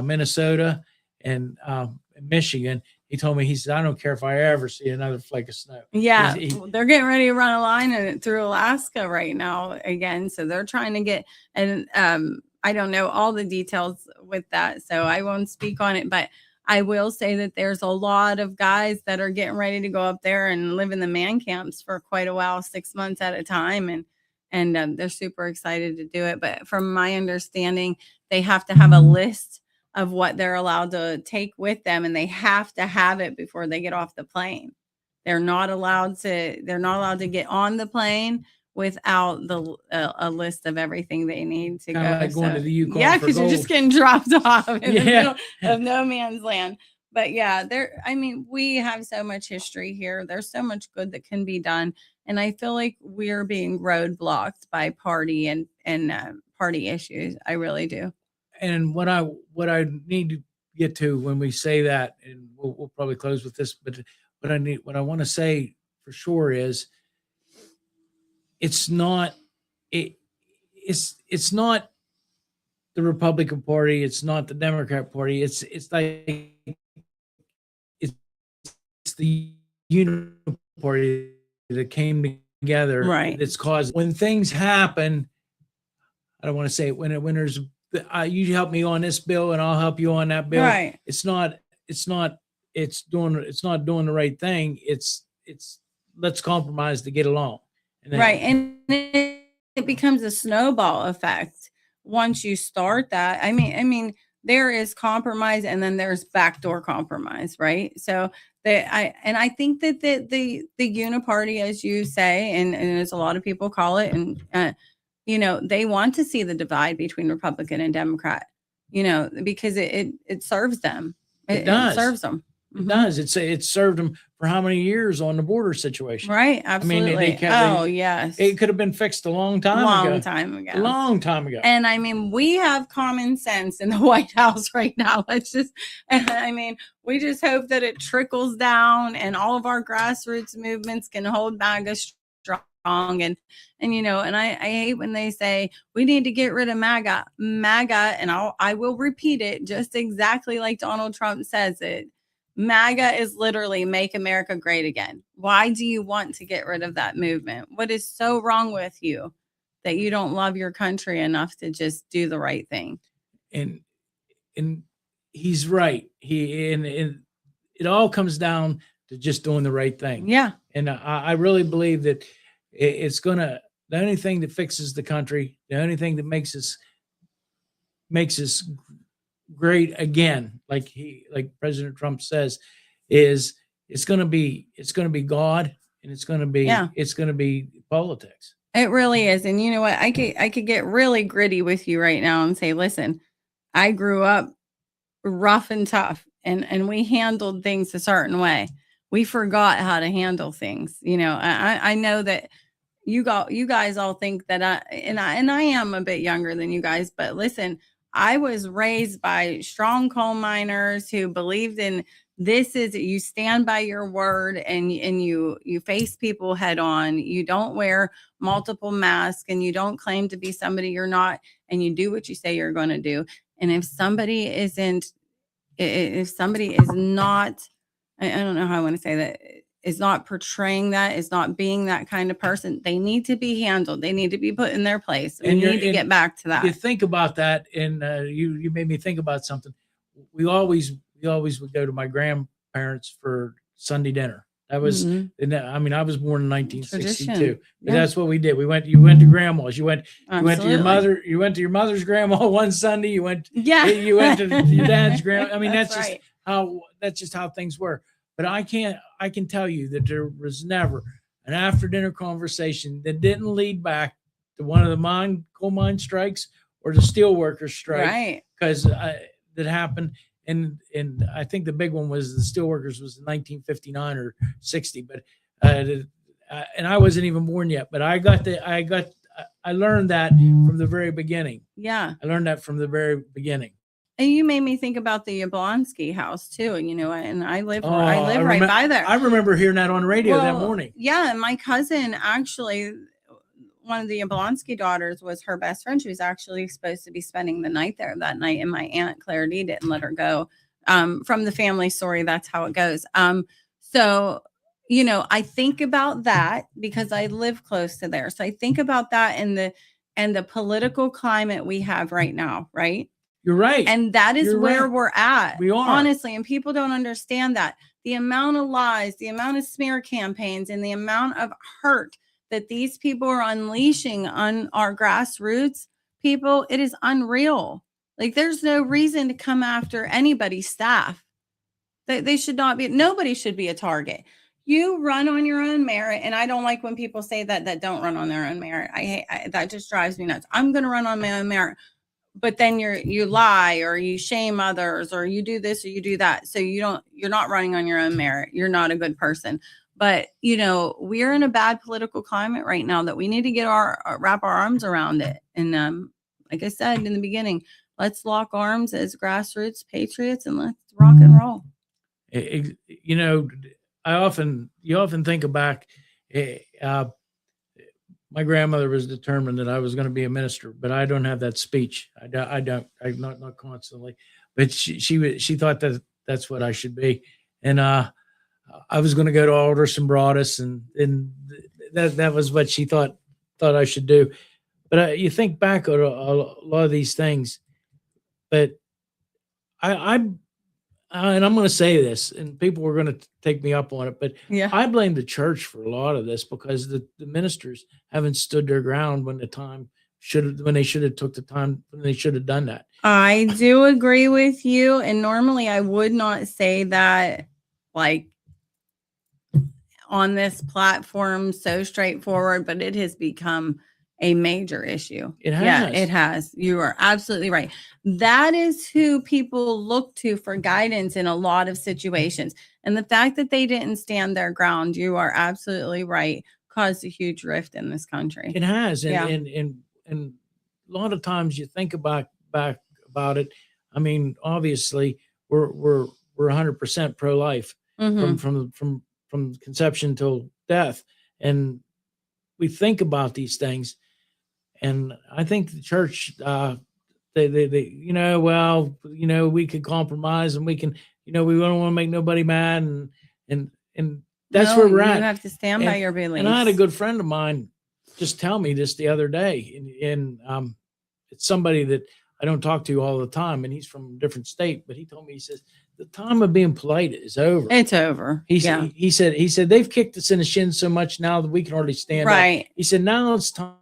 Minnesota and Michigan. He told me, he said, I don't care if I ever see another flake of snow. Yeah, they're getting ready to run a line through Alaska right now again. So they're trying to get, and I don't know all the details with that, so I won't speak on it. But I will say that there's a lot of guys that are getting ready to go up there and live in the man camps for quite a while, 6 months at a time. And they're super excited to do it. But from my understanding, they have to have a list of what they're allowed to take with them, and they have to have it before they get off the plane. They're not allowed to get on the plane without a list of everything they need to Kinda go. like going to the Yukon. Yeah, because you're just getting dropped off in the middle Yeah. of no man's land. But yeah, we have so much history here. There's so much good that can be done. And I feel like we're being roadblocked by party and party issues. I really do. And what I need to get to when we say that, and we'll probably close with this, but what I want to say for sure is it's not the Republican Party, it's not the Democrat Party, it's the Union Party that came together. Right. It's caused, when things happen, I don't want to say it, when there's you help me on this bill and I'll help you on that bill. Right. It's not doing the right thing. It's let's compromise to get along. Right. And it becomes a snowball effect once you start that. I mean, there is compromise and then there's backdoor compromise, right? So I think that the uniparty, as you say, and as a lot of people call it, and they want to see the divide between Republican and Democrat, because it serves them. It does. It serves them. It does. It served them for how many years on the border situation? Right. Absolutely. Yes. It could have been fixed a long time ago. A long time ago. And I mean, we have common sense in the White House right now. We just hope that it trickles down and all of our grassroots movements can hold MAGA strong. And I hate when they say we need to get rid of MAGA, and I will repeat it just exactly like Donald Trump says it. MAGA is literally make America great again. Why do you want to get rid of that movement? What is so wrong with you that you don't love your country enough to just do the right thing? And he's right. And it all comes down to just doing the right thing. Yeah. And I really believe that the only thing that fixes the country, the only thing that makes us great again, like President Trump says, is it's going to be God, and it's going to be politics. It really is. And you know what? I could get really gritty with you right now and say, listen, I grew up rough and tough, and we handled things a certain way. We forgot how to handle things. I know that you guys all think that I am a bit younger than you guys, but listen, I was raised by strong coal miners who believed in you stand by your word and you face people head on. You don't wear multiple masks and you don't claim to be somebody you're not, and you do what you say you're going to do. And if somebody is not, I don't know how I want to say that, is not portraying that, is not being that kind of person, they need to be handled. They need to be put in their place. We need to get back to that. You think about that, and you made me think about something. We always would go to my grandparents for Sunday dinner. That was, I was born in 1962. But that's what we did. You went to grandma's. You went to your mother. You went to your mother's grandma one Sunday. You went to your dad's grandma. That's right. That's just how things were. But I can tell you that there was never an after dinner conversation that didn't lead back to one of the coal mine strikes or the steel workers strike. Right. Because that happened. And I think the big one was the steelworkers was in 1959 or 60, but and I wasn't even born yet. But I learned that from the very beginning. Yeah, I learned that from the very beginning. And you made me think about the Yablonsky house too. And I live right by there. I remember hearing that on the radio that morning. Yeah, and my cousin actually, one of the Yablonsky daughters was her best friend. She was actually supposed to be spending the night there that night, and my aunt Claire D didn't let her go. From the family story, that's how it goes. So I think about that because I live close to there. So I think about that and the political climate we have right now, right? You're right. And that is where we're at. We are. Honestly, and people don't understand that. The amount of lies, the amount of smear campaigns, and the amount of hurt that these people are unleashing on our grassroots people, it is unreal. Like, there's no reason to come after anybody's staff. They should not be, nobody should be a target. You run on your own merit. And I don't like when people say that don't run on their own merit. That just drives me nuts. I'm going to run on my own merit. But then you lie or you shame others or you do this or you do that. So you're not running on your own merit. You're not a good person. But, we're in a bad political climate right now that we need to wrap our arms around it. And like I said in the beginning, let's lock arms as grassroots patriots and let's rock and roll. You often think back, my grandmother was determined that I was going to be a minister, but I don't have that speech. I'm not constantly, but she thought that that's what I should be. And, I was going to go to Alderson Broadus and that was what she thought I should do. But you think back on a lot of these things, but I'm and I'm going to say this, and people were going to take me up on it, but Yeah. I blame the church for a lot of this because the ministers haven't stood their ground when they should have took the time when they should have done that. I do agree with you. And normally I would not say that like on this platform so straightforward, but it has become a major issue. It has. Yeah, it has. You are absolutely right. That is who people look to for guidance in a lot of situations. And the fact that they didn't stand their ground, you are absolutely right, caused a huge rift in this country. It has. And, Yeah. and a lot of times you think back about it. I mean, obviously we're 100% pro-life Mhm. from conception till death. And we think about these things. And I think the church, they we could compromise and we can, we don't want to make nobody mad. And that's No, where we're at. You have to stand by your beliefs. And I had a good friend of mine just tell me this the other day. And it's somebody that I don't talk to all the time. And he's from a different state, but he told me, he says, the time of being polite is over. It's over. He said they've kicked us in the shin so much now that we can hardly stand Right. up. He said, now it's time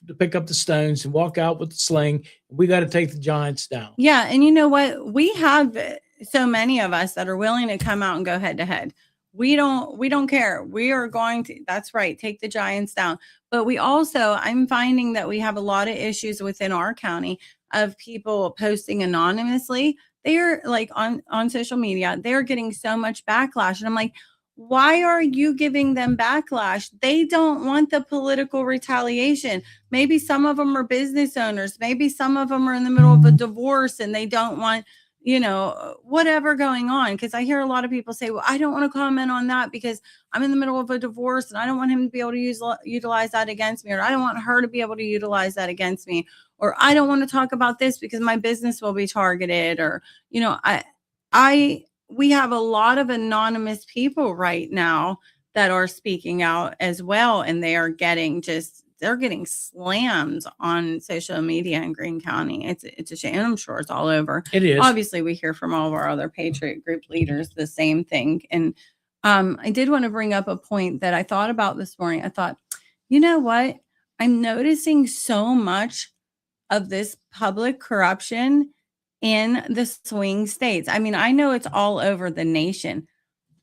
to pick up the stones and walk out with the sling. We got to take the giants down. Yeah. And you know what? We have so many of us that are willing to come out and go head to head. We don't care. We are going to, that's right, take the giants down. But we also, I'm finding that we have a lot of issues within our county of people posting anonymously. They are like on social media, they're getting so much backlash. And I'm like, why are you giving them backlash? They don't want the political retaliation. Maybe some of them are business owners. Maybe some of them are in the middle of a divorce and they don't want, whatever going on. Because I hear a lot of people say, well, I don't want to comment on that because I'm in the middle of a divorce and I don't want him to be able to utilize that against me, or I don't want her to be able to utilize that against me, or I don't want to talk about this because my business will be targeted, or, we have a lot of anonymous people right now that are speaking out as well. And they are they're getting slammed on social media in Greene County. It's a shame. I'm sure it's all over. It is. Obviously, we hear from all of our other Patriot group leaders the same thing. And I did want to bring up a point that I thought about this morning. I thought, you know what? I'm noticing so much of this public corruption in the swing states. I mean, I know it's all over the nation,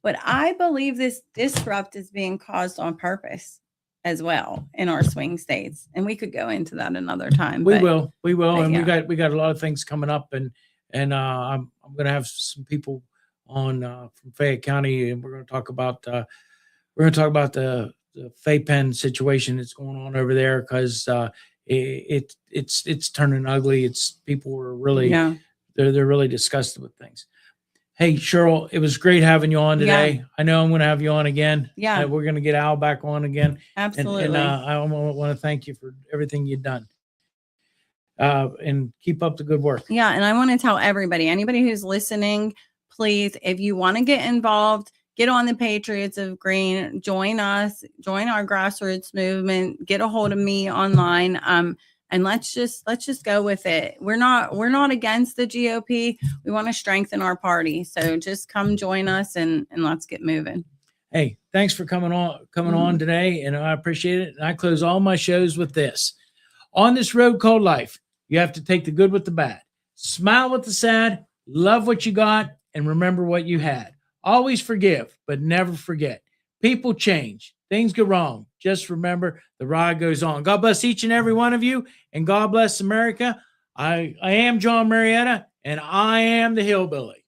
but I believe this disrupt is being caused on purpose as well in our swing states. And we could go into that another time. We will. And yeah. we got a lot of things coming up, and I'm going to have some people on from Fayette County, and we're going to talk about the Fay Pen situation that's going on over there, because it's turning ugly. People are really they're really disgusted with things. Hey, Cheryl, it was great having you on today. Yeah. I know I'm going to have you on again. Yeah. We're going to get Al back on again. Absolutely. And I want to thank you for everything you've done. And keep up the good work. Yeah. And I want to tell anybody who's listening, please, if you want to get involved, get on the Patriots of Greene, join us, join our grassroots movement, get a hold of me online. And let's just go with it. We're not against the GOP. We want to strengthen our party. So just come join us and let's get moving. Hey, thanks for coming on today, and I appreciate it. And I close all my shows with this. On this road called life, you have to take the good with the bad, smile with the sad, love what you got, and remember what you had. Always forgive, but never forget. People change. Things go wrong. Just remember, the ride goes on. God bless each and every one of you, and God bless America. I am Jon Marietta, and I am the Hillbilly.